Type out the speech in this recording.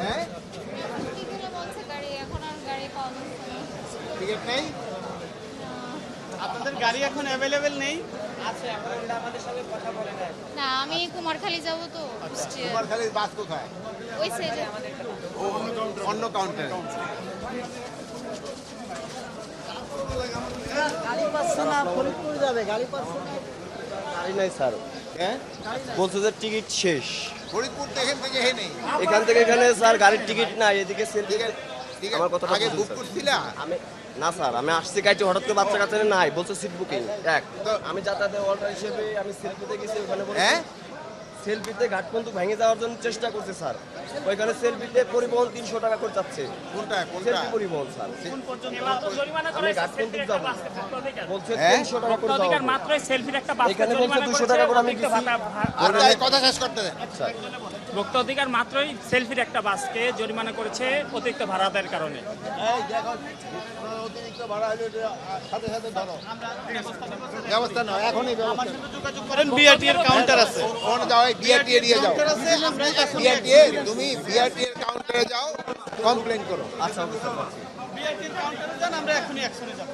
হ্যাঁ টিকিট নেই আপনাদের গাড়ি এখন অ্যাভেলেবেল নেই? না, আমি কুমারখালী যাব তো। তোমার খালি বাস কোথায়? ওই সাইডে। ও অন্য কাউন্টারে। গাড়ি পাচ্ছে না, ফরিদপুর যাবে, গাড়ি পাচ্ছে না। গাড়ি নাই স্যার, হ্যাঁ বলছে যে টিকিট শেষ। ফরিদপুর তো এখান থেকে হে নেই। এখান থেকে এখানে স্যার গাড়ির টিকিট নাই, এদিকে সেলফি। টিকিট আমার কথাটা আগে বুঝুন বুক স্যার। করছিলা? আমি না স্যার, আমি আসছি গাড়িতে, হঠাৎ করে বাচ্চা কাছে নাই, বলছে সিট বুকিং এক। আমি যাতায়াতের অর্ডার হিসেবে আমি সেলফিতে গেছি, ওখানে হ্যাঁ সেলফিতে ঘাট পর্যন্ত ভেঙে যাওয়ার জন্য চেষ্টা করছে স্যার। ওইখানে সেলফিতে পরিবহন 300 টাকা করে যাচ্ছে, কোনটা কোনটা? সেলফি পরিবহন স্যার। আমি ঘাট পর্যন্ত যাবো, বলছে হ্যাঁ? 300 টাকা করে যাওয়া হবে। মাত্রই সেলফির একটা বাস এখানে বলছে 200 টাকা করে আমি গেছি। আচ্ছা এই কথা শেষ করতে দেন। আচ্ছা, ভোক্তা অধিকার মাত্রই সেলফির একটা বাসকে জরিমানা করেছে অতিরিক্ত ভাড়া আদায়ের কারণে। এই দেখো অতিরিক্ত ভাড়া হলে সাথে সাথে ধরো ব্যবস্থা নাও, এখনই ব্যবস্থা নাও। যোগাযোগ করেন, বিআরটি এর কাউন্টার আছে। ওখানে যাও, বিআরটি এরিয়া যাও। কাউন্টার আছে, আমরা এখনই বিআরটি তুমি বিআরটি এর কাউন্টারে যাও, কমপ্লেইন করো। আচ্ছা ওকে স্যার। বিআরটি এর কাউন্টারে যান, আমরা এখনই অ্যাকশনে যাব।